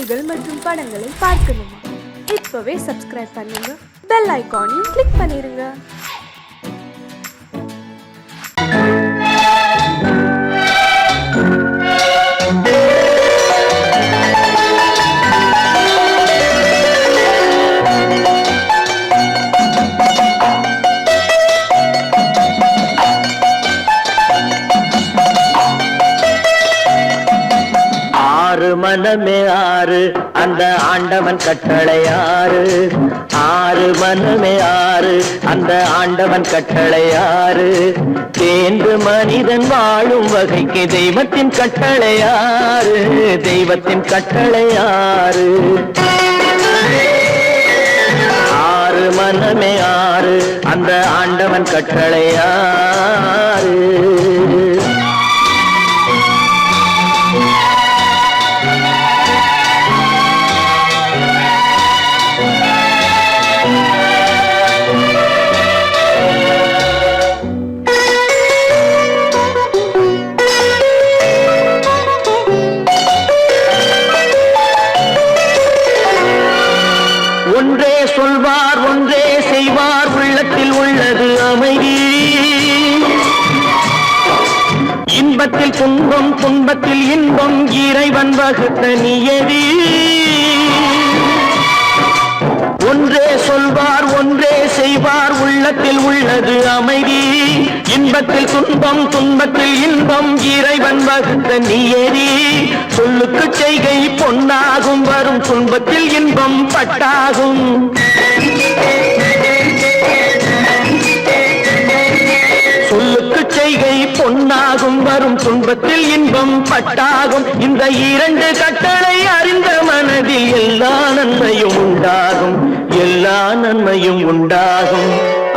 செய்திகள் மற்றும் படங்களை பார்க்கணுமா? இப்பவே சப்ஸ்கிரைப் பண்ணுங்க, பெல் ஐகானையும் கிளிக் பண்ணிருங்க. மனமே ஆறு அந்த ஆண்டவன் கட்டளை ஆறு. ஆறு மனமே ஆறு அந்த ஆண்டவன் கட்டளை ஆறு. தேர்ந்து மனிதன் வாழும் வகைக்கு தெய்வத்தின் கட்டளை ஆறு. தெய்வத்தின் கட்டளை ஆறு. ஆறு மனமே ஆறு அந்த ஆண்டவன் கட்டளை ஆறு. ஒன்றே சொல்வார் ஒன்றே செய்வார், உள்ளத்தில் உள்ளது அமைதி. இன்பத்தில் துன்பம் துன்பத்தில் இன்பம், இறைவன் வகுத்த நியதி. ஒன்றே சொல்வார் ஒன்றே செய்வார், உள்ளத்தில் உள்ளது அமைதி. இன்பத்தில் துன்பம் துன்பத்தில் இன்பம், இறைவன் வகுத்த நியதி. சொல்லுக்கு செய்கை பொன்னாகும், வரும் துன்பத்தில் இன்பம் பட்டாகும். சொல்லுக்கு செய்கை பொன்னாகும், வரும் துன்பத்தில் இன்பம் பட்டாகும். இந்த இரண்டு கட்டளை அறிந்த மனதில் எல்லா நன்மையும் உண்டாகும். எல்லா நன்மையும் உண்டாகும்.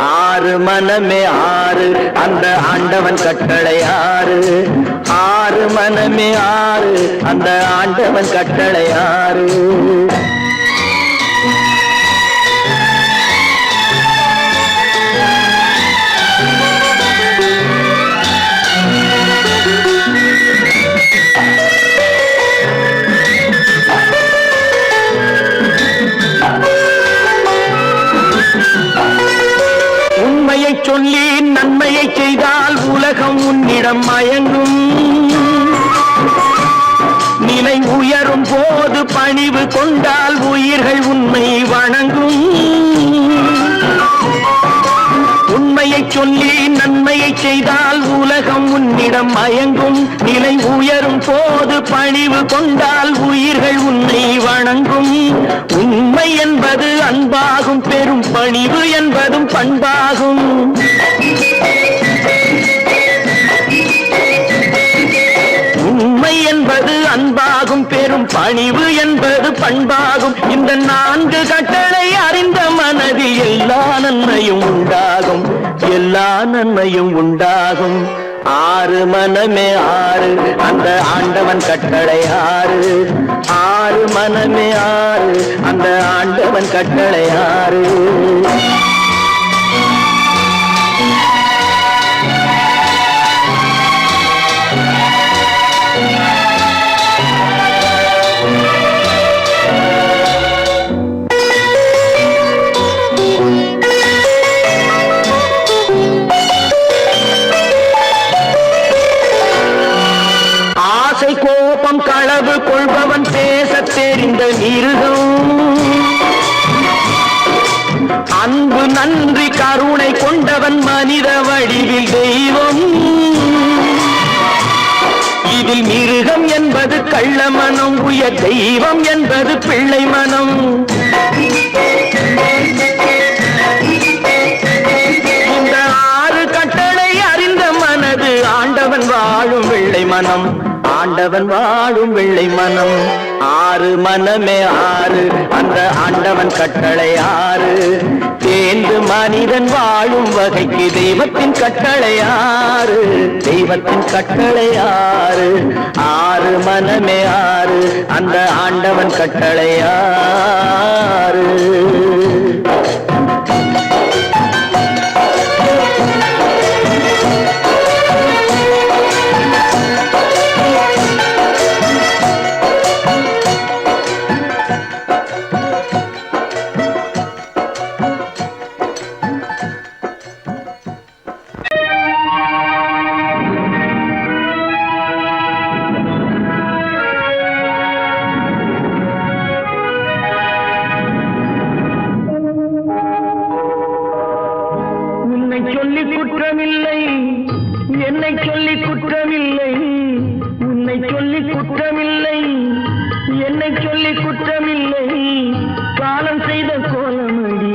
ஆறு மனமே ஆறு அந்த ஆண்டவன் கட்டளை ஆறு. ஆறு மனமே ஆறு அந்த ஆண்டவன் கட்டளை ஆறு. உண்மையை சொல்லி நன்மையை செய்தால் உலகம் உன்னிடம் மயங்கும். நிலை உயரும் போது பணிவு கொண்டால் உயிர்கள் உன்னை வணங்கும். உண்மையை சொல்லி நன்மையை செய்தால் உலகம் உன்னிடம் மயங்கும். நிலை உயரும் போது பணிவு கொண்டால் உயிர்கள் உன்னை வணங்கும். உண்மை என்பது அன்பாகும், பெரும் பணிவு என்பதும் பண்பாகும். உண்மை என்பது அன்பாகும், பெரும் பணிவு என்பது பண்பாகும். இந்த நான்கு கட்டளை அறிந்த மனதில் எல்லா நன்மையும் உண்டாகும். எல்லா நன்மையும் உண்டாகும். ஆறு மனமே ஆறு அந்த ஆண்டவன் கட்டளை ஆறு. ஆறு மனமே ஆறு அந்த ஆண்டவன் கட்டளை ஆறு. கோபம் களவு கொள்பவன் பேச தெரிந்த மிருகம். அன்பு நன்றி கருணை கொண்டவன் மனித வடிவில் தெய்வம். இதில் மிருகம் என்பது கள்ள மனம், உயர் தெய்வம் என்பது பிள்ளை மனம். இந்த ஆறு கட்டளை அறிந்த மனது ஆண்டவன் வாழும் வெள்ளை மனம். ஆண்டவன் வாழும் வெள்ளை மனம். ஆறு மனமே ஆறு அந்த ஆண்டவன் கட்டளை ஆறு. தேர்ந்து மனிதன் வாழும் வகைக்கு தெய்வத்தின் கட்டளை ஆறு. தெய்வத்தின் கட்டளை ஆறு. ஆறு மனமே ஆறு அந்த ஆண்டவன் கட்டளை ஆறு. என்னை சொல்லி குற்றமில்லை, காலம் செய்த கோலமடி,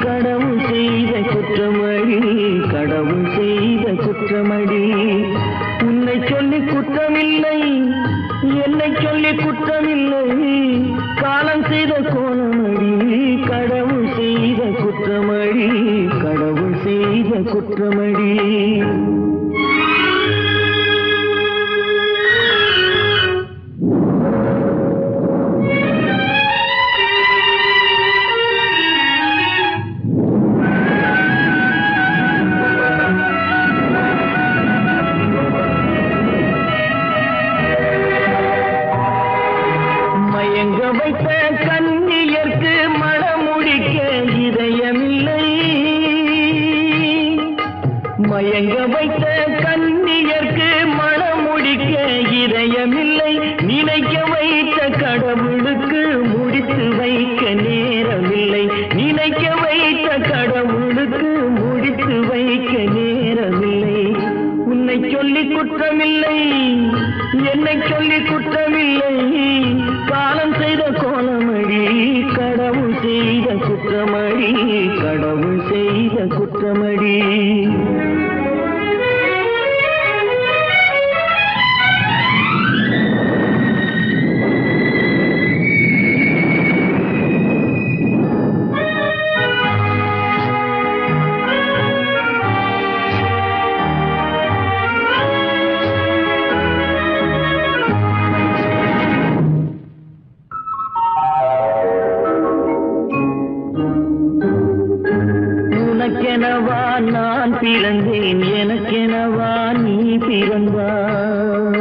கடவுள் செய்த குற்றமடி, கடவுள் செய்த குற்றமடி. உன்னை சொல்லி குற்றமில்லை, என்னை சொல்லி குற்றமில்லை, காலம் செய்த கோலமடி, கடவுள் செய்த குற்றமடி, கடவுள் செய்த குற்றமடி. மயங்க வைத்த கண்ணியர்க்கு மணமுடிக்க இதயமில்லை, மயங்க வைத்த கண்ணியர்க்கு மணமுடிக்க இதயமில்லை, நினைக்க வைத்த கடவுளுக்கு முடித்து வைக்க நேரமில்லை, நினைக்க வைத்த கடவுளுக்கு முடித்து வைக்க நேரமில்லை. உன்னை சொல்லி குற்றமில்லை, என்னை சொல்லி குற்றமில்லை, காலம் செய்த கோலமடி, கடவுள் செய்த குற்றமடி, கடவுள் செய்த குற்றமடி. உனக்கெனவா நான் பிறந்தேன், எனக்கெனவா நீ பிறந்தாய்,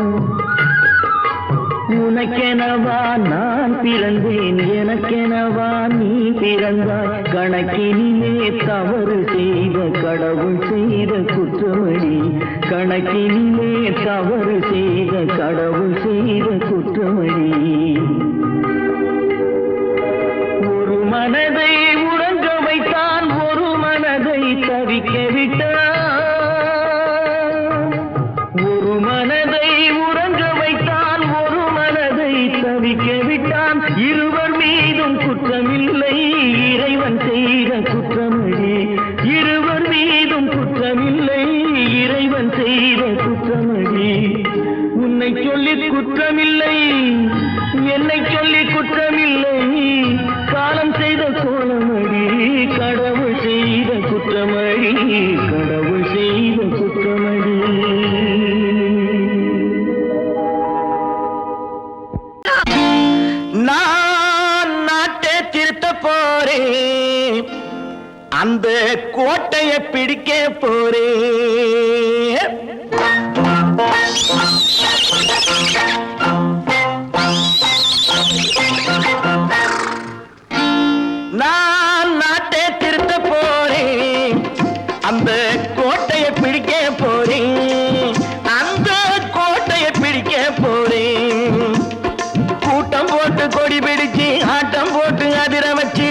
உனக்கெனவா நான் பிறந்தேன், எனக்கெனவா நீ பிறந்தாய், கணக்கினிலே தவறு செய்த கடவுள் செய்த குற்றமடி, கணக்கினிலே தவறு செய்த கடவுள் செய்த குற்றமடி. ஒரு மனதை உறங்க வைத்தான், ஒரு மனதை தவிக்க விட்டான், ஒரு மனதை உறங்க வைத்தான், ஒரு மனதை தவிக்க விட்டான். இருவர் மீதும் குற்றமில்லை, இறைவன் செய்த குற்றமடி, இருவர் மீதும் குற்றமில்லை, இறைவன் செய்த குற்றமடி. உன்னை சொல்லி குற்றமில்லை, என்னை சொல்லி குற்றமில்லை, காலம் செய்த கோலமடி, கடவுள் செய்த குற்றமடி, கடவுள் செய்த குற்றமடி. நான் நாட்டை திருத்த போறேன், அந்த கோட்டையை பிடிக்க போறேன். நான் நாட்டை திருத்த போறேன், அந்த கோட்டையை பிடிக்க போறேன், அந்த கோட்டையை பிடிக்க போறேன். கூட்டம் போட்டு கொடி பிடிச்சு ஆட்டம் போட்டு அதிர வச்சு,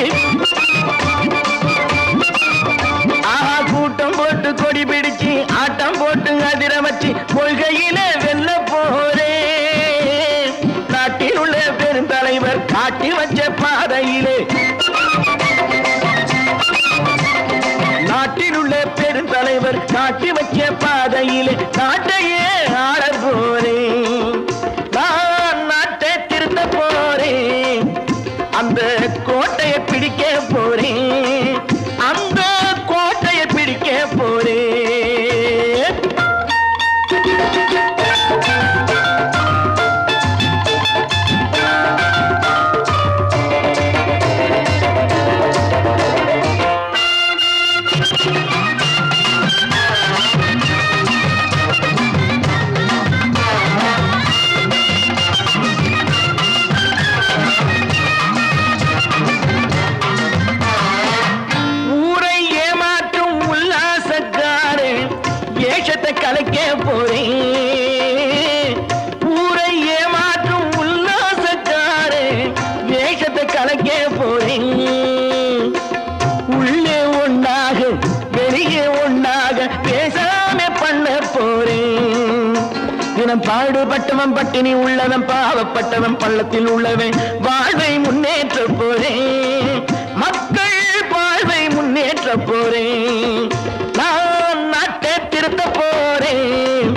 கூட்டம் போட்டு கொடி பிடிச்சு ஆட்டம் போட்டு அதிர வச்சு, கொள்கையில வெல்ல போறேன். நாட்டில் உள்ள பெருந்தலைவர் காட்டி வச்ச பாதையிலே, நாட்டில் உள்ள பெருந்தலைவர் காட்டி வச்ச பாதையிலே நாட்டையே ஆள போறேன். நான் நாட்டை திருத்த போறேன், அந்த கோட்டையை பிடிக்க போறேன், அந்த கோட்டையை பிடிக்க போறேன். உள்ளவன் பாடுபட்டவன் பட்டினி உள்ளவன் பாவப்பட்டவன் பள்ளத்தில் உள்ளவன் வாழ்வை முன்னேற்ற போறேன் மக்கள் வாழ்வை முன்னேற்ற போறேன் நான் நாட்டை திருத்த போறேன்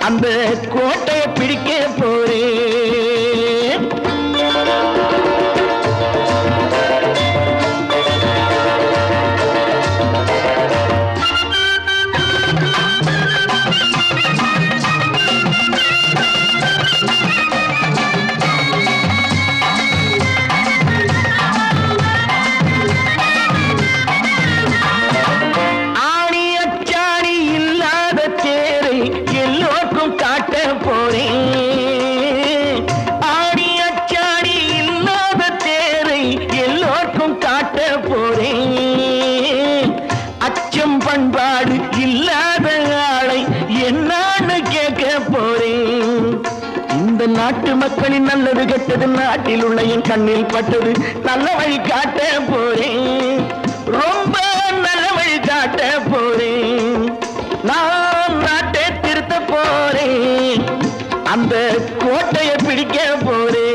அந்த கோட்டையை பிடிக்க போறேன் பண்பாடு இல்லாத ஆளை என்னான்னு கேட்க போறேன் இந்த நாட்டு மக்களின் நல்லது கெட்டது நாட்டில் உள்ள என் கண்ணில் பட்டது நல்ல வழி காட்ட போறேன் ரொம்ப நல்ல வழி காட்ட போறேன் நான் நாட்டை திருத்த போறேன் அந்த கோட்டையை பிடிக்க போறேன்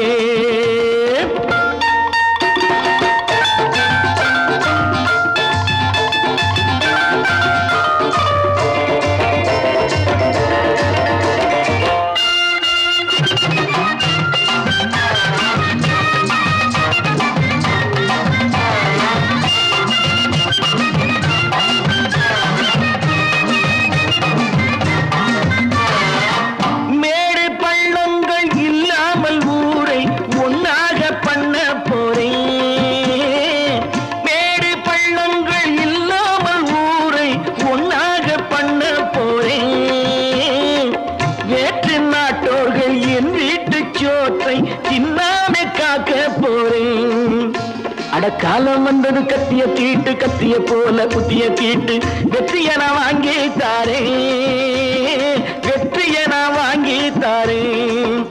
காலம் வந்தது கத்திய தீட்டு கத்திய போல புத்திய தீட்டு வெற்றிய நான் வாங்கி தாரேன் வெற்றிய நான் வாங்கி தாரேன்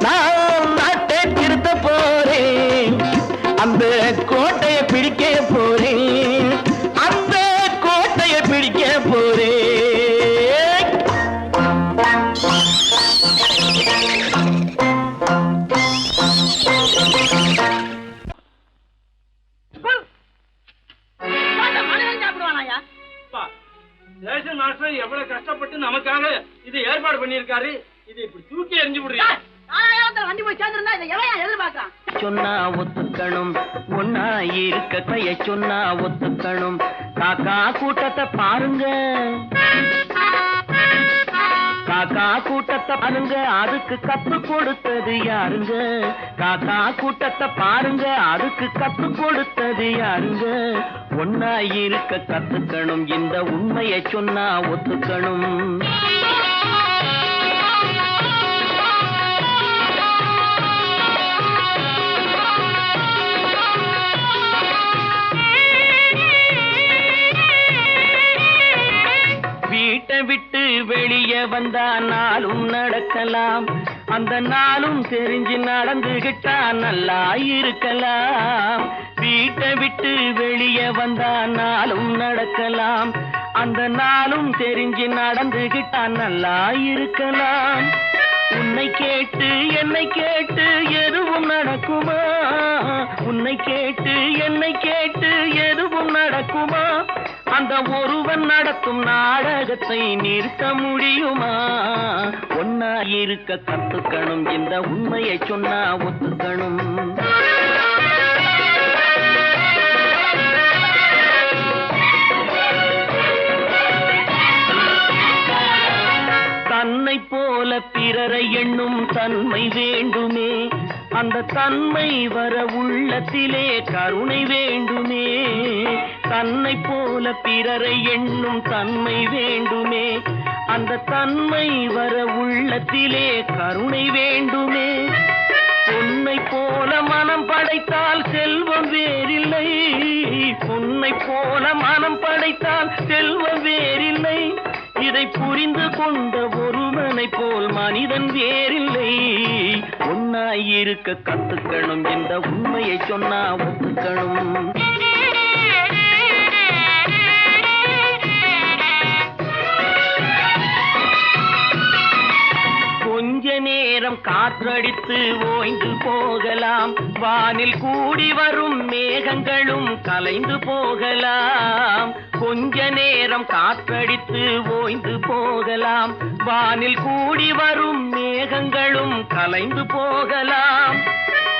நான் நாட்டை திருத்த போறேன் அந்த கோட்டையை பிடிக்க போறேன் அந்த கோட்டையை பிடிக்க போறேன் எவ்வளவு கஷ்டப்பட்டு நமக்காக இது ஏற்பாடு பண்ணிருக்காரு இது இப்படி தூக்கி எறிஞ்சு விடுறீங்க சொன்னா ஒத்துக்கணும் ஒன்னா இருக்க கைய சொன்னா ஒத்துக்கணும் காக்கா கூட்டத்தை பாருங்க காக்கா கூட்டத்தை பாருங்க அதுக்கு கத்து கொடுத்தது யாருங்க காக்கா கூட்டத்தை பாருங்க அதுக்கு கத்து கொடுத்தது யாருங்க ஒன்னா இருக்க கத்துக்கணும் இந்த உண்மையை சொன்னா ஒத்துக்கணும் வீட்டை விட்டு வெளியே வந்தா நாளும் நடக்கலாம் அந்த நாளும் தெரிஞ்சு நடந்துகிட்டா நல்லா இருக்கலாம் வீட்டை விட்டு வெளியே வந்தா நாளும் நடக்கலாம் அந்த நாளும் தெரிஞ்சு நடந்துகிட்டா நல்லா இருக்கலாம் உன்னை கேட்டு என்னை கேட்டு எதுவும் நடக்குமா உன்னை கேட்டு என்னை கேட்டு எதுவும் நடக்குமா அந்த ஒருவன் நடத்தும் நாடகத்தை நிறுத்த முடியுமா ஒன்னா இருக்க கத்துக்கணும் இந்த உண்மையை சொன்னா ஒத்துக்கணும் தன்னை போல பிறரை எண்ணும் தன்மை வேண்டுமே அந்த தன்மை வர உள்ளத்திலே கருணை வேண்டுமே தன்னை போல பிறரை எண்ணும் தன்மை வேண்டுமே அந்த தன்மை வர உள்ளத்திலே கருணை வேண்டுமே பொன்னை போல மனம் படைத்தால் செல்வம் வேறில்லை பொன்னை போல மனம் படைத்தால் செல்வம் வேறில்லை இதை புரிந்து கொண்ட ஒருவனை போல் மனிதன் வேறில்லை ஒன்னாய் இருக்க கத்துக்கணும் இந்த உண்மையை சொன்னா ஒத்துக்கணும் நேரம் காற்றடித்து ஓய்ந்து போகலாம், வானில் கூடி வரும் மேகங்களும் கலைந்து போகலாம். கொஞ்ச நேரம் காற்றடித்து ஓய்ந்து போகலாம், வானில் கூடி வரும் மேகங்களும் கலைந்து போகலாம்.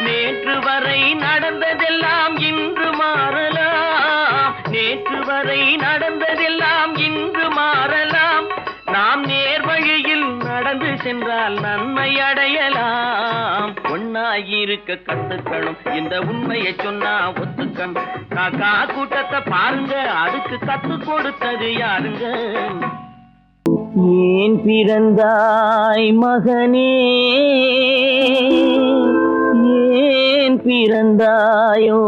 நேற்று வரை நடந்ததெல்லாம் இன்று மாறலாம், நேற்று வரை நடந்ததெல்லாம் இன்று மாறலாம். நாம் நேர் வழியில் நடந்து சென்றால் நன்மை அடையலாம். ஒன்னாயிருக்க கத்துக்கணும், இந்த உண்மையை சொன்னா ஒத்துக்கணும். காக்கா கூட்டத்தை பாருங்க, அதுக்கு கத்து கொடுத்தது யாருங்க? ஏன் பிறந்தாய் மகனே, ஏன் பிறந்தாயோ?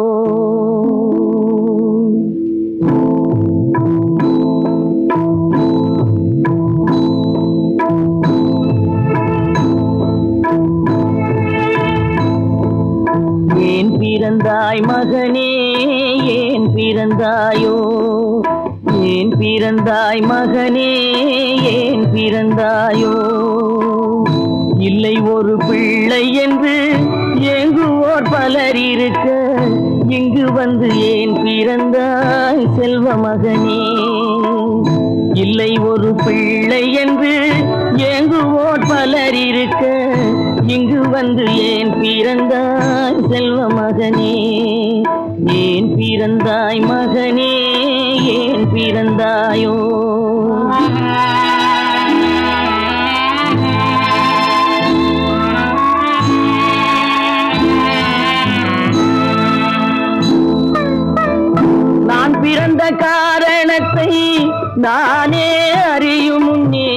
ஏன் பிறந்தாய் மகனே, ஏன் பிறந்தாயோ? ஏன் பிறந்தாய் மகனே, ஏன் பிறந்தாயோ? இல்லை ஒரு பிள்ளை என்று ஏங்குவோர் பலர் இருக்க, இங்கு வந்து ஏன் பிறந்தாய் செல்வ மகனே? இல்லை ஒரு பிள்ளை என்று ஏங்குவோர் பலர் இருக்க, இங்கு வந்து ஏன் பிறந்தாய் செல்வ மகனே? ஏன் பிறந்தாய் மகனே, ஏன் பிறந்தாயோ? நான் பிறந்த காரணத்தை நானே அறியும் முன்னே,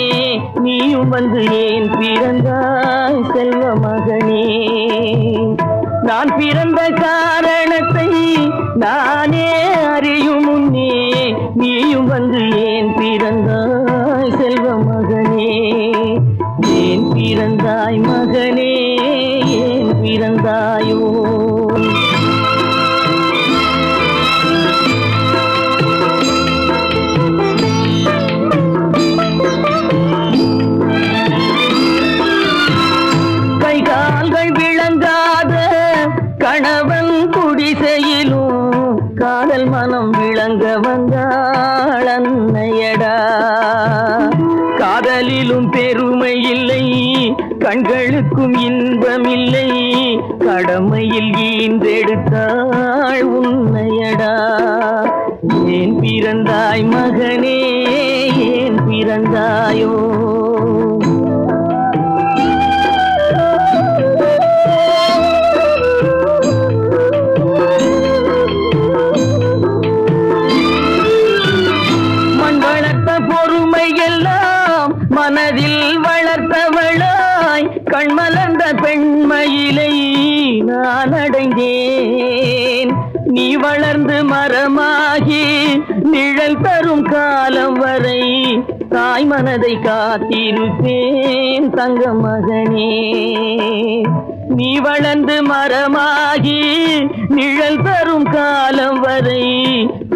நீயும் வந்து ஏன் பிறந்தாய் செல்வ மகனே? நான் பிறந்த காரணத்தை நானே அறியும் முன்னே, நீயும் வந்து ஏன் பிறந்தாய் செல்வ மகனே? ஏன் பிறந்தாய் மகனே, ஏன் பிறந்தாயோ? கணவன் குடிசையிலும் காதல் மனம் விளங்க வந்தாள் அன்னையடா. காதலிலும் பெருமை இல்லை, கண்களுக்கும் இன்பம் இல்லை, கடமையில் ஈன்றெடுத்தாள் உன்னையடா. ஏன் பிறந்தாய் மகனே, ஏன் பிறந்தாயோ? மனதில் வளர்த்தவளாய் கண்மலர்ந்த பெண்மயிலை நான் அடைந்தேன். நீ வளர்ந்து மரமாகி நிழல் தரும் காலம் வரை தாய் மனதை காத்திருப்பேன் தங்க மகனே. நீ வளர்ந்து மரமாகி நிழல் தரும் காலம் வரை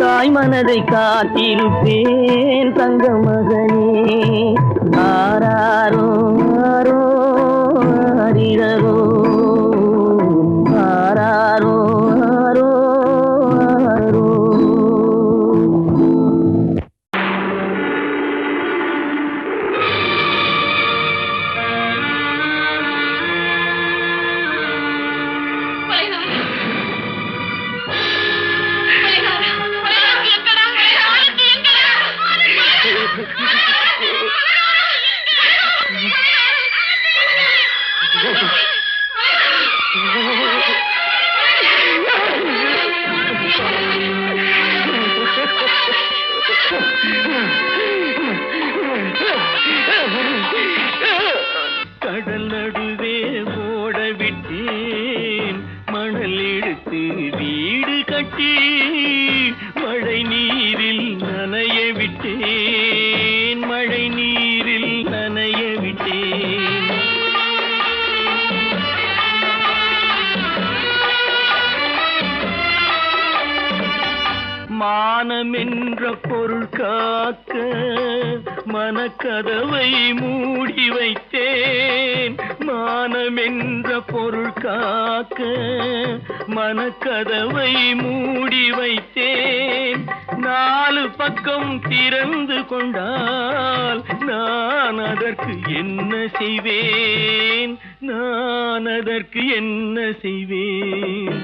தாய் மனதை காத்திருப்பேன் தங்க மகனே. ஆராரோ ஆரோ ஆரிரரோ, ஆராரோ ஆரோ ஆரோ. கடல் நடுவே ஓட விட்டேன், மணல் எடுத்து வீடு கட்டி மழை நீரில் நனைய விட்டேன், மழை நீரில் நனைய விட்டேன். மான மானம் என்ற பொருள் காக்க மனக்கதவை மூடி வைத்தேன். மானம் என்ற பொருள் காக்க மனக்கதவை மூடி வைத்தேன். 4 பக்கம் திறந்து கொண்டால் நான் அதற்கு என்ன செய்வேன்? நான் அதற்கு என்ன செய்வேன்?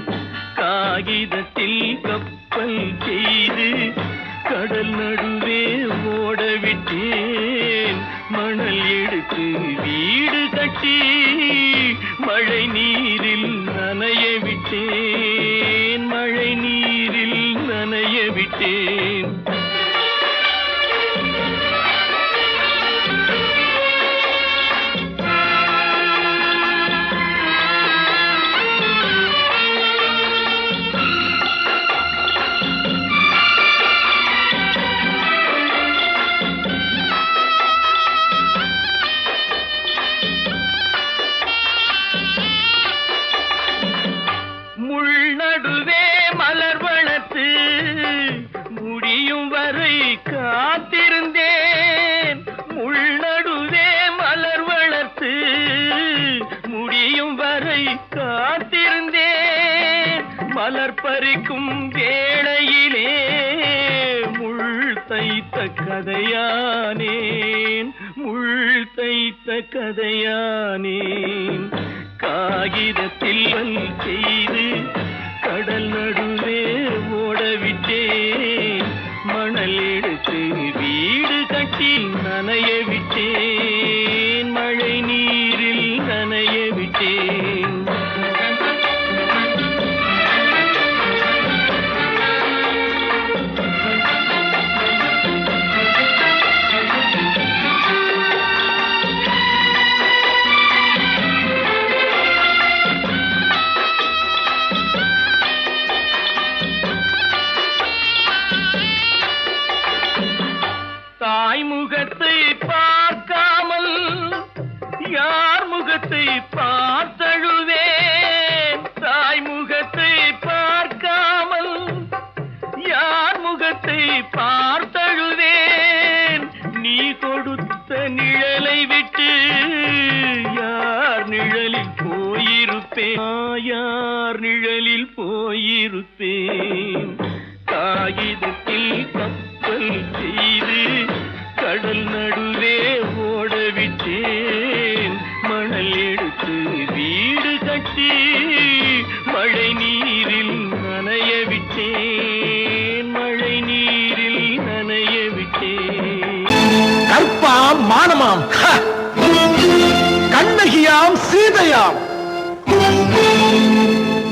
காகிதத்தில் கப்பல் செய்து கடல் நடுவே ஓடவிட்டேன். மணல் எடுத்து வீடு கட்டி மழை நீரில் நனைய விட்டேன். மழை நீரில் நனைய விட்டேன். நடுவே மலர் வளர்த்து முடியும் வரை காத்திருந்தேன். முள்நடுவே மலர் வளர்த்து முடியும் வரை காத்திருந்தேன். மலர் பறிக்கும் வேளையிலே முள் தைத்த கதையானேன். முள் தைத்த கதையானேன். காகிதத்தில் செய்து கடல் நடுவே ஓடவிட்டேன். மணல் எடுத்து வீடு கட்டி நனைய விட்டேன். மழை நீரில் நனைய விட்டேன். தாய் முகத்தை பார்க்காமல் யார் முகத்தை பார்த்தழுவேன். தாய் முகத்தை பார்க்காமல் யார் முகத்தை பார்த்தழுவேன். நீ கொடுத்த நிழலை விட்டு யார் நிழலில் போயிருப்பேன். யார் நிழலில் போயிருப்பேன். காகிதத்தில் கப்பல் செய்து கடல் நடுவே ஓடவிட்டேன். மணல் எடுத்து வீடு கட்டி மழை நீரில் நனைய விட்டேன். மழை நீரில் நனைய விட்டேன். கற்பாம் மானமாம் கண்ணகியாம் சீதையாம்.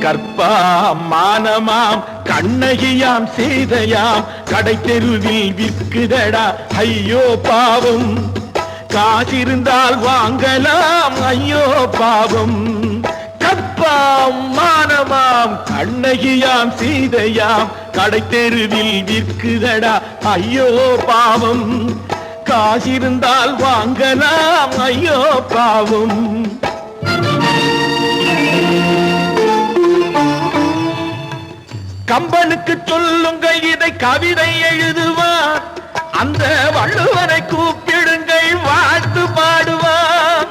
கற்பாம் மானமாம் கண்ணகியாம் சீதையாம் கடை தெருவில் விற்குதடா ஐயோ பாவம். காசிருந்தால் வாங்கலாம் ஐயோ பாவம். கற்பாம் மானமாம் கண்ணகியாம் சீதையாம் கடை தெருவில் விற்குதடா ஐயோ பாவம். காசிருந்தால் வாங்கலாம் ஐயோ பாவம். கம்பனுக்கு சொல்லுங்கள் இதை கவிதை எழுதுவார். அந்த வள்ளுவரை கூப்பிடுங்கள் வாழ்த்து பாடுவார்.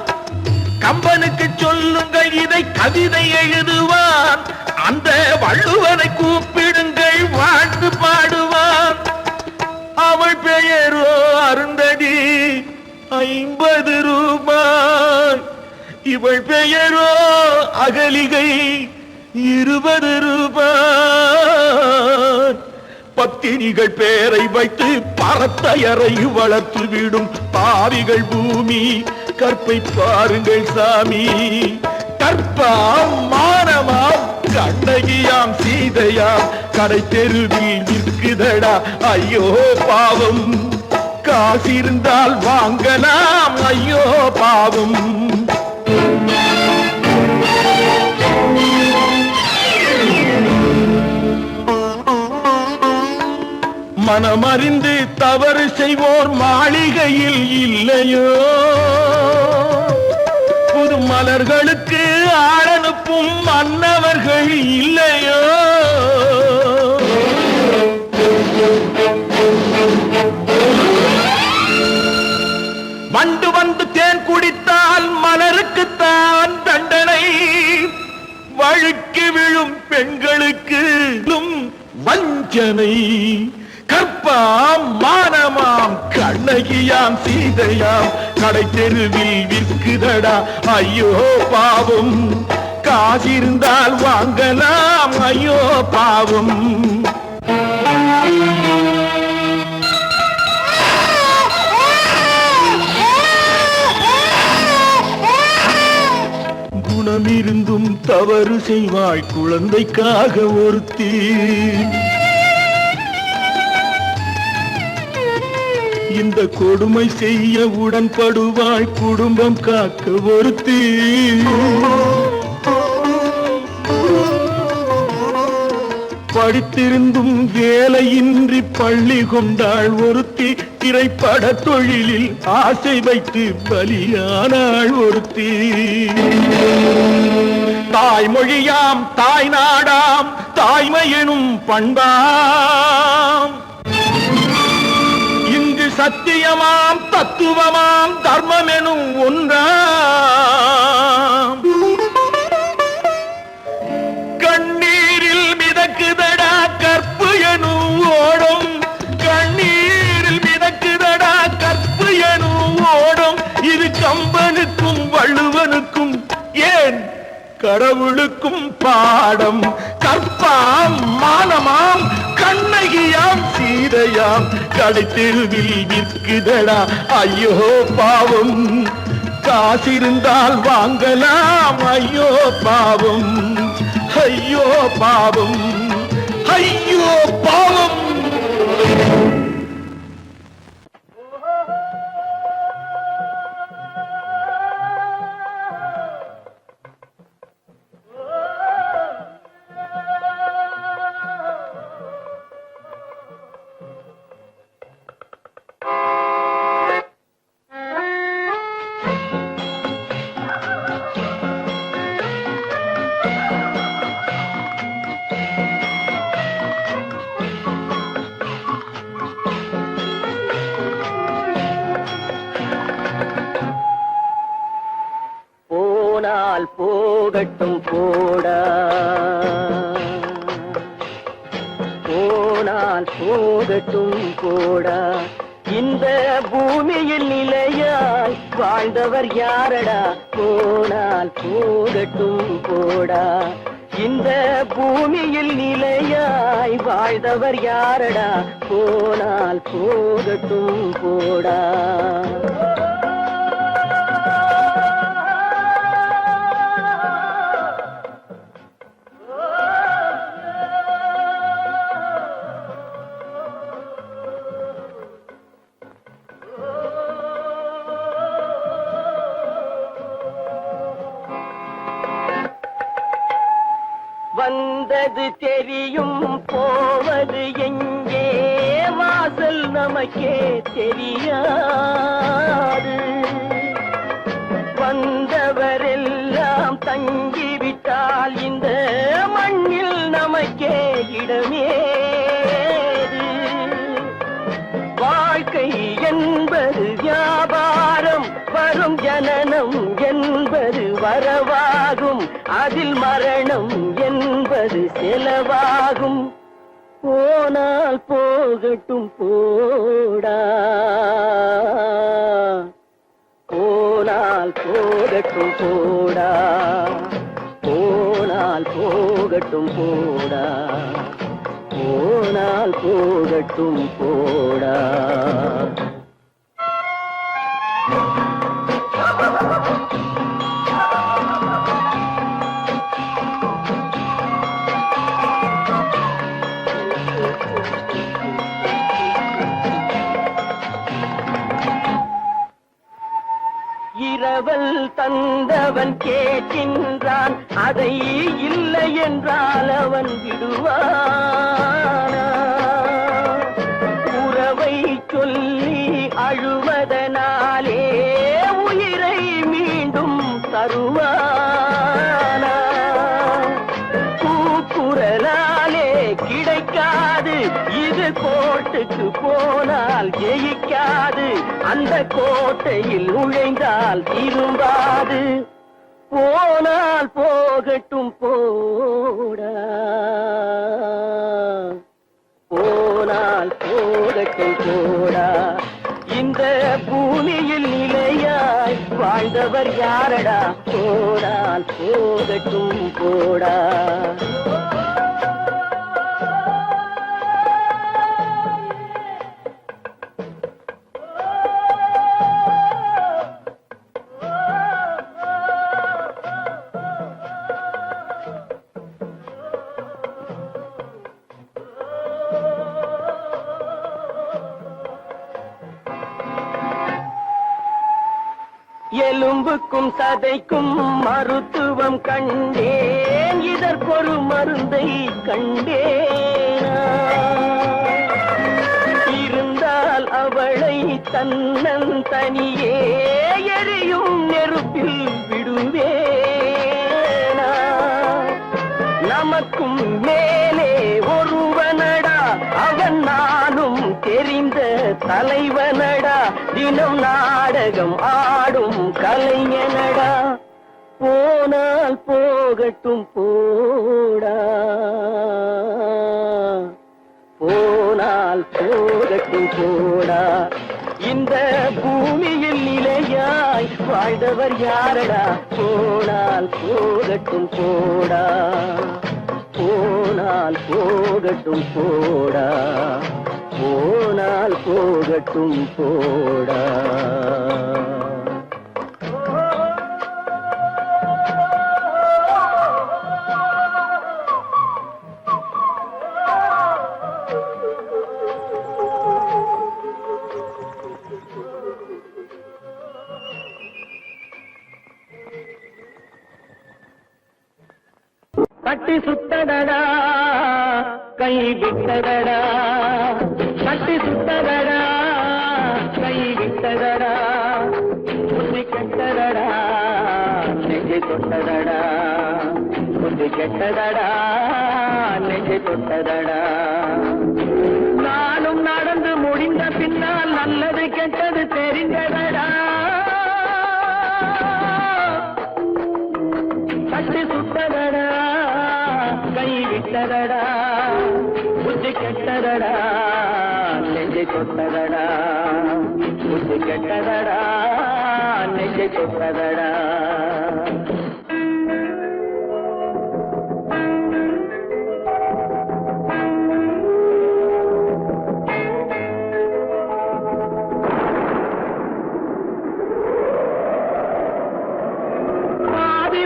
கம்பனுக்கு சொல்லுங்கள் இதை கவிதை எழுதுவார். அந்த வள்ளுவரை கூப்பிடுங்கள் வாழ்த்து பாடுவார். அவள் பெயரோ அருந்ததி 50 ரூபாய். இவள் பெயரோ அகலிகை 20 ரூபாய். பத்தினிகள் பேரை வைத்து பரத்தையரை வளர்த்து விடும் பாவிகள் பூமி. கற்பை பாருங்கள் சாமி. கற்பாம் மானமாம் கண்ணகியாம் சீதையாம் கடை தெருவில் விற்குதடா ஐயோ பாவம். காசிருந்தால் வாங்கலாம் ஐயோ பாவம். மனமறிந்து தவறு செய்வோர் மாளிகையில் இல்லையோ. புது மலர்களுக்கு ஆளனுப்பும் மன்னவர்கள் இல்லையோ. பெண்களுக்கு வஞ்சனை கற்பாம் மானமாம் கண்ணகியாம் சீதையாம் கடை தெருவில் விற்குதடா ஐயோ பாவம் காசிருந்தால் வாங்கலாம் ஐயோ பாவம் குணமிருந்தும் தவறு செய்வாய் குழந்தைக்காக ஒருத்தி இந்த கொடுமை செய்ய உடன்படுவாய் குடும்பம் காக்க ஒருத்தி படித்திருந்தும் வேலையின்றி பள்ளி கொண்டாள் ஒருத்தி திரைப்பட தொழிலில் ஆசை வைத்து பலியானாள் ஒருத்தி தாய்மொழியாம் தாய் நாடாம் தாய்மையெனும் பண்பாம் இங்கு சத்தியமாம் தத்துவமாம் தர்மமெனும் ஒன்றாம் கண்ணீரில் மிதக்குதடா கற்பு எனும் ஓடும் கண்ணீரில் மிதக்குதடா கற்பு எனும் ஓடும் இது கம்பனுக்கும் வள்ளுவனுக்கும் ஏன் கடவுளுக்கும் பாடம் கற்பாம் மானமாம் கண்ணகியாம் சீதையாம் கடைத்தெருவில் விற்குதடா ஐயோ பாவம் காசிருந்தால் வாங்கலாம் ஐயோ பாவம் ஐயோ பாவம் ஐயோ பாவம் போகட்டும் போடா போனால் போகட்டும் போடா இந்த பூமியில் நிலையாய் வாழ்ந்தவர் யாரடா போனால் போகட்டும் போடா இந்த பூமியில் நிலையாய் வாழ்ந்தவர் யாரடா போனால் போகட்டும் போடா வந்தது தெரியும் போவது எங்கே வாசல் நமக்கே தெரியாது வந்தவரெல்லாம் தங்கிவிட்டால் இந்த மண்ணில் நமக்கே இடமேது வாழ்க்கை என்பது வியாபாரம் வரும் ஜனனம் என்பது வரவாகும் அதில் மரணம் என்பது செலவாகும் போனால் போகட்டும் போடா போனால் போகட்டும் போடா போனால் போகட்டும் போடா போனால் போகட்டும் போடா இரவல் தந்தவன் கேட்கின்றான் அதை இல்லை என்றால் அவன் விடுவானா உறவை சொல்லி அழுவதனாலே உயிரை மீண்டும் தருவானா கூக்குரலாலே கிடைக்காது இது கோட்டுக்கு போனால் ஜெயிக்காது அந்த கோட்டையில் நுழைந்தால் திரும்பாது போனால் போகட்டும் போடா, போனால் போகட்டும் போடா. இந்த பூமியில் நிலையாய் வாழ்ந்தவர் யாரடா, போனால் போகட்டும் போடா. எலும்புக்கும் சதைக்கும் மருத்துவம் கண்டேன், இதற்கொரு மருந்தை கண்டேனா. இருந்தால் அவளை தன்னந்தனியே எரியும் நெருப்பில் விடுவேனா. நமக்கும் மேலே ஒருவனடா, அவன் நானும் தெரிந்த தலைவனடா, தினம் நாடகம் ஆடும் கலைஞனடா. போனால் போகட்டும் போடா, போனால் போகட்டும் போடா. இந்த பூமியில் நிலையாய் வாழ்ந்தவர் யாரடா, போனால் போகட்டும் போடா, போனால் போகட்டும் போடா, போனால் போகட்டும் போடா. கட்டி சுட்டதடா கை விட்டதடா, கட்டி சுட்டதடா கை விட்டதடா. புத்தி கெட்டதடா நெஞ்சை தொட்டதடா, புத்தி கெட்டதடா நெஞ்சை தொட்டதடா. நானும் நடந்து முடிந்த பின்னால் நல்லது கெட்டது தெரிந்ததடா. கட்டி சுட்டதடா கை விட்டதடா, புத்தி கெட்டதடா நெஞ்சை தொட்டதடா, புத்தி கெட்டதடா நெஞ்சை தொட்டதடா.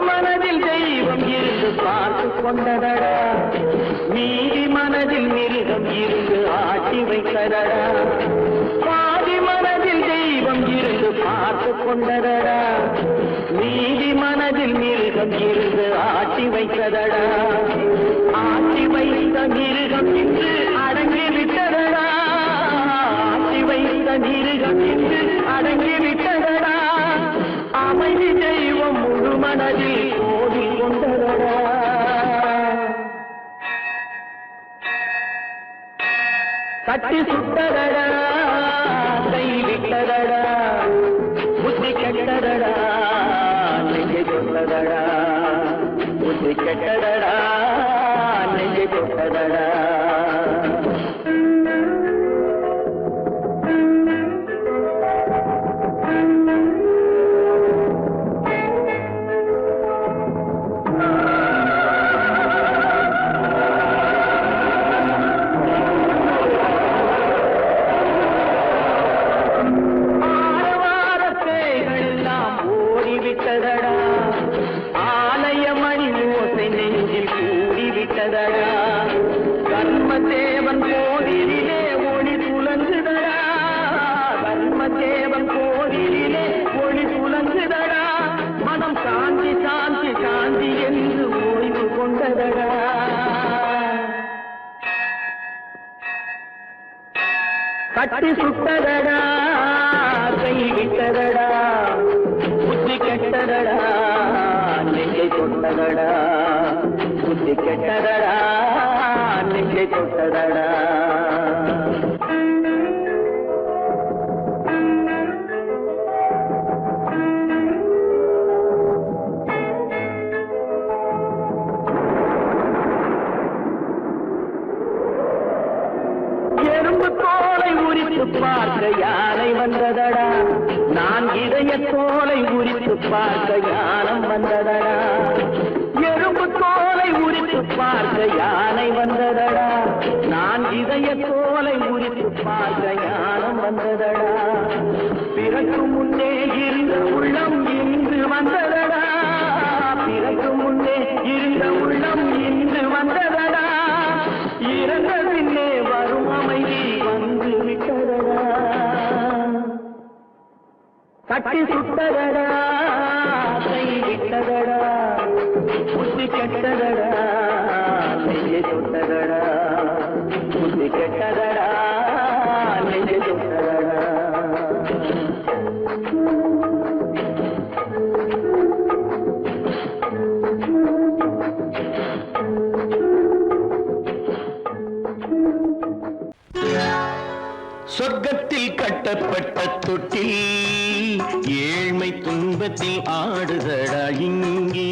மனதில் தெய்வம் இருந்து பார்த்து கொண்டதடா, மீதி மனதில் மிருகம் இருந்து ஆட்டி வைத்ததடா. பாதி மனதில் தெய்வம் இருந்து பார்த்து கொண்டதடா, மீதி மனதில் மிருகம் இருந்து ஆட்டி வைத்ததடா. ஆட்டி வைத்த மிருகம் இன்று அடங்கி விட்டதடா, ஆட்டி வைத்த மிருகம் இன்று அடங்கி விட்டதடா. அமைதி தெய்வம் முழு மனதில் ஓடி கொண்டதடா. கட்டி சுட்டதடா கை விட்டதடா, புத்தி கெட்டதடா நெஞ்சை தொட்டதடா, புத்தி கெட்டதடா நெஞ்சை தொட்டதடா. ஆலயமணி ஓசை நெஞ்சில் கூடிவிட்டதடா, கர்மதேவன் கோவிலிலே ஒளி துலங்குதடா, கர்மதேவன் கோவிலிலே ஒளி துலங்குதடா. மனம் சாந்தி சாந்தி சாந்தி என்று ஓய்வு கொண்டதடா. கட்டி சுட்டதடா கை விட்டதடா, புத்தி கெட்டதடா நெஞ்சை தொட்டதடா, புத்தி கெட்டதடா நெஞ்சை தொட்டதடா. உரித்து பார்க்க யானை வந்ததடா, நான் இதய தோலை உரித்து பார்க்க யானம் வந்ததடா, எறும்பு தோலை உரித்து பார்க்க யானை வந்ததடா, நான் இதய தோலை உரித்து பார்க்க யானம் வந்ததடா, பிறகு முன்னே இருந்த உள்ளம் இன்று வந்ததடா, பிறகு முன்னே இருந்த உள்ளம் இன்று வந்ததடா, இறந்த பின்னே வரும் அமைதி வந்து விட்டதடா, கட்டி சுட்டதடா கை விட்டதடா, புத்தி கெட்டதடா நெஞ்சை சுட்டதடா, புத்தி கெட்டதடா நெஞ்சை சுட்டதடா. சொர்க்கத்தில் கட்டப்பட்ட தொட்டில் ஏழ்மை துன்பத்தில் ஆடுதடா இங்கே,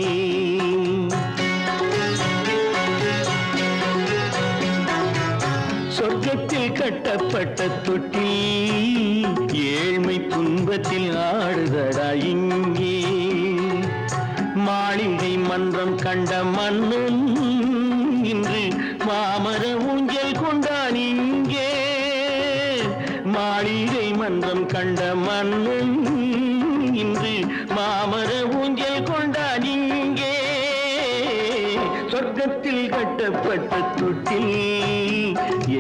சொர்க்கத்தில் கட்டப்பட்ட தொட்டில் ஏழ்மை துன்பத்தில் ஆடுதடா இங்கே, மாளிகை மன்றம் கண்ட மன்னன் இன்று மாமர ஊஞ்சல் கொண்டான் இங்கே, மாளிகை மன்றம் கண்ட மன்னன் இன்று மாமர ஊஞ்சல் கொண்டான் இங்கே, சொர்க்கத்தில் கட்டப்பட்ட தொட்டில்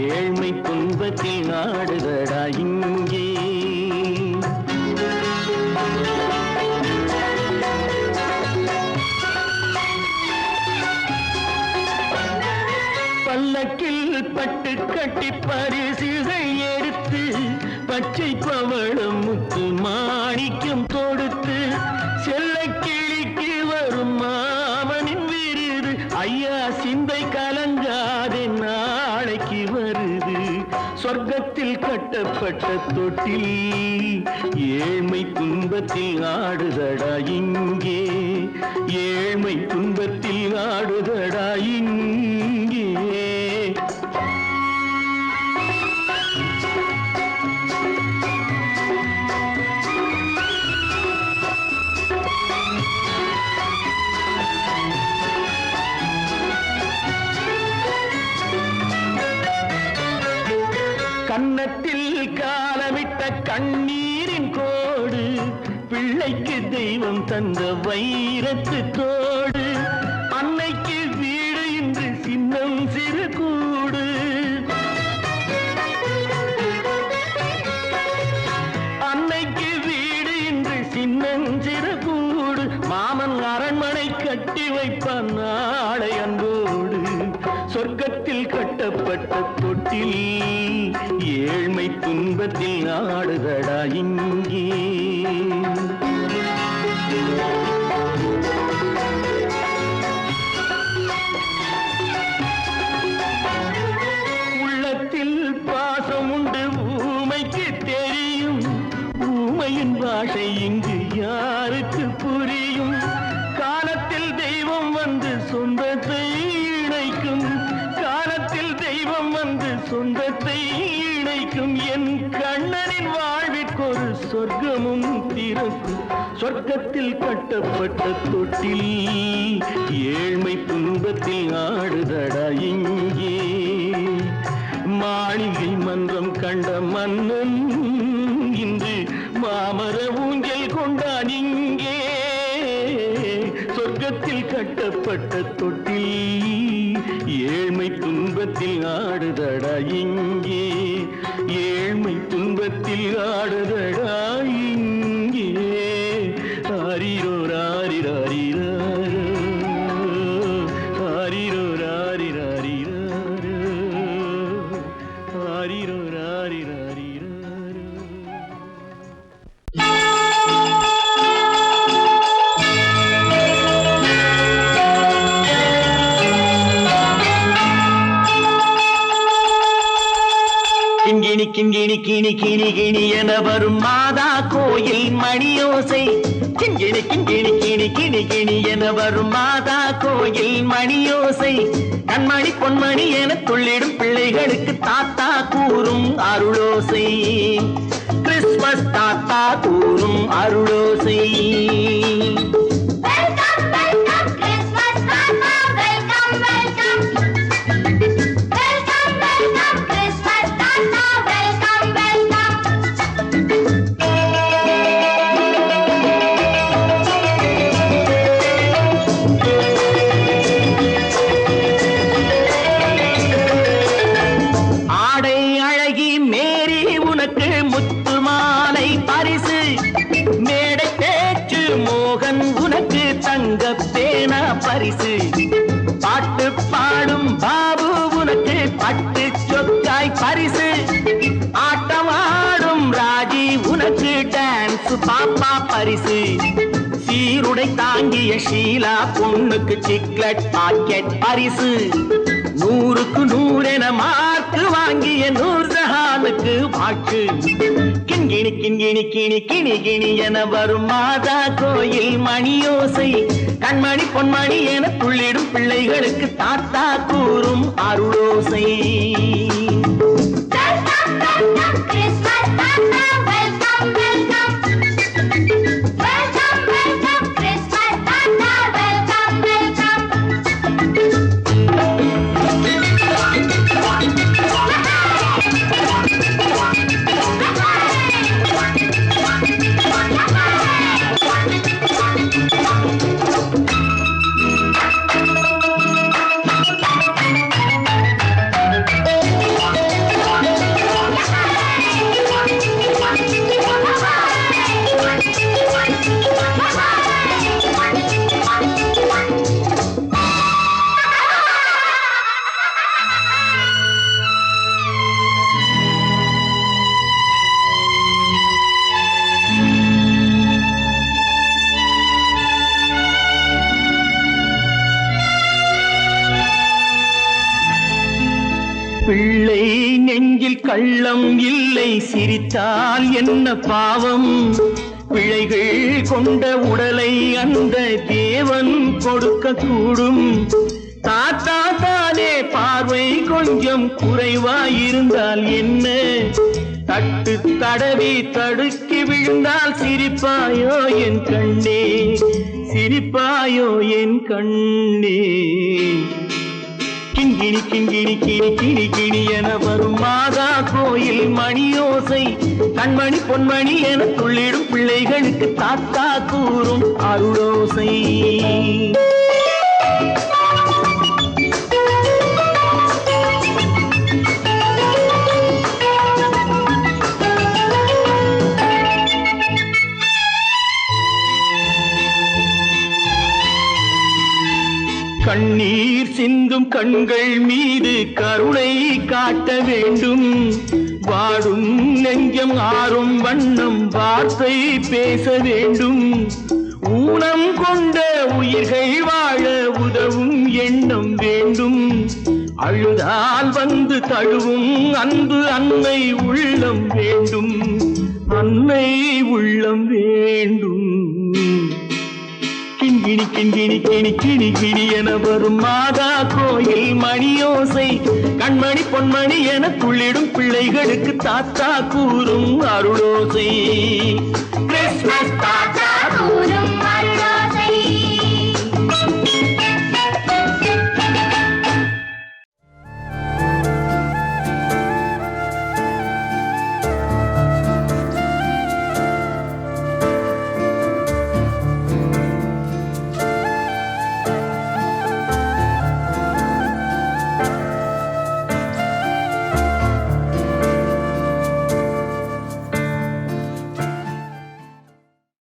ஏழ்மை துன்பத்தில் நாடுதடா இங்கே. பல்லக்கில் பட்டு கட்டி பரிசுகள் எடுத்து பச்சை பவளம் முத்து மாணிக்கம் தொடுத்து செல்ல கிளிக்கு வரும் மாமனின் விருது, ஐயா சிந்தை கலங்காதே நாளைக்கு வருது, சொர்க்கத்தில் கட்டப்பட்ட தொட்டில் ஏழ்மை துன்பத்தில் ஆடுதடா இங்கே, ஏழ்மை துன்பத்தில் ஆடுதடா இங்கே. கன்னத்தில் காலமிட்ட கண்ணீரின் கோடு, பிள்ளைக்கு தெய்வம் தந்த வைரத்து தோடு, அன்னைக்கு வீடு இன்று சின்னம் சிறு கூடு, அன்னைக்கு வீடு இன்று சின்னம் சிறு கூடு, மாமன் அரண்மனை கட்டி வைப்பான் நாளை அன்போடு, சொர்க்கத்தில் கட்டப்பட்ட தொட்டில் ஏழ்மை துன்பத்தில் ஆடுதடா இங்கே. உள்ளத்தில் பாசம் உண்டு ஊமைக்கு தெரியும், ஊமையின் பாஷை இங்கு யாருக்கு புரியும், காலத்தில் தெய்வம் வந்து சொந்தத்தை இணைக்கும், காலத்தில் தெய்வம் வந்து சொந்தத்தை இணைக்கும், என் கண்ணனின் வாழ்விற்கொரு சொர்க்கமும் திறக்கும், சொர்க்கத்தில் கட்டப்பட்ட தொட்டில் ஏழ்மை துன்பத்தில் ஆடுதடா இங்கே, மாளிகை மன்றம் கண்ட மன்னன் இன்று மாமர ஊஞ்சல் கொண்டான் இங்கே, சொர்க்கத்தில் கட்டப்பட்ட தொட்டில் ஏழ்மை துன்பத்தில் ஆடுதடா இங்கே, ஏழ்மை துன்பத்தில் ஆடுதடா இங்கே. ஆரிரோ ராரிராரிரோ, ஆரிரோ ராரிராரிரோ, ஆரிரோ ராரிராரிரோ. கிண்கிணி கிண்கிணி கிணி கிணி கிணி என வரும் மாதா கோயில் மணியோசை, கிண்கிணி கிண்கிணி கிணி கிணி கிணி என வரும் மாதா கோயில் மணியோசை, கண்மணி பொன்மணி என துள்ளிடும் பிள்ளைகளுக்கு தாத்தா கூறும் அருளோசை கிறிஸ்மஸ் தாத்தா கூறும் அருளோசை பரிசு பாட்டு பாடும் பாபு உனக்கு பட்டு சொக்காய் பரிசு ஆட்டமாடும் ராஜி உனக்கு டான்ஸ் பாப்பா பரிசு சீருடை தாங்கிய ஷீலா பொண்ணுக்கு சிக்லெட் பாக்கெட் பரிசு 100க்கு 100 என மார்க்கு வாங்கிய நூர்ஜஹானுக்கு வாக்கு கிண்கிணி கிண்கிணி கிணி கிணி கிணி என வரும் மாதா கோயில் மணியோசை கண்மணி பொன்மணி என துள்ளிடும் பிள்ளைகளுக்கு தாத்தா கூறும் அருளோசை பிள்ளை நெஞ்சில் கள்ளம் இல்லை சிரித்தால் என்ன பாவம் பிழைகள் கொண்ட உடலை அந்த தேவன் கொடுக்க கூடும் தாத்தா தானே பார்வை கொஞ்சம் குறைவாயிருந்தால் என்ன தட்டு தடவி தடுக்கி விழுந்தால் சிரிப்பாயோ என் கண்ணே சிரிப்பாயோ என் கண்ணே கிண்கிணி கிண்கிணி கிணி கிணி கிணி என வரும் மாதா கோயில் மணியோசை கண்மணி பொன்மணி என துள்ளிடும் பிள்ளைகளுக்கு தாத்தா கூறும் அருளோசை கண்ணீர் சிந்தும் கண்கள் மீது கருணை காட்ட வேண்டும் வாடும் நெஞ்சம் ஆறும் வண்ணம் வார்த்தை பேச வேண்டும் ஊனம் கொண்ட உயிர்கள் வாழ உதவும் எண்ணம் வேண்டும் அழுதால் வந்து தழுவும் அன்பு அன்னை உள்ளம் வேண்டும் அன்னை உள்ளம் வேண்டும் கிண்கிணி கிண்கிணி கிணி கிணி கிணி என வரும் மாதா கோயில் மணியோசை கண்மணி பொன்மணி என துள்ளிடும் பிள்ளைகளுக்கு தாத்தா கூறும் அருளோசை கிறிஸ்மஸ் தாத்தா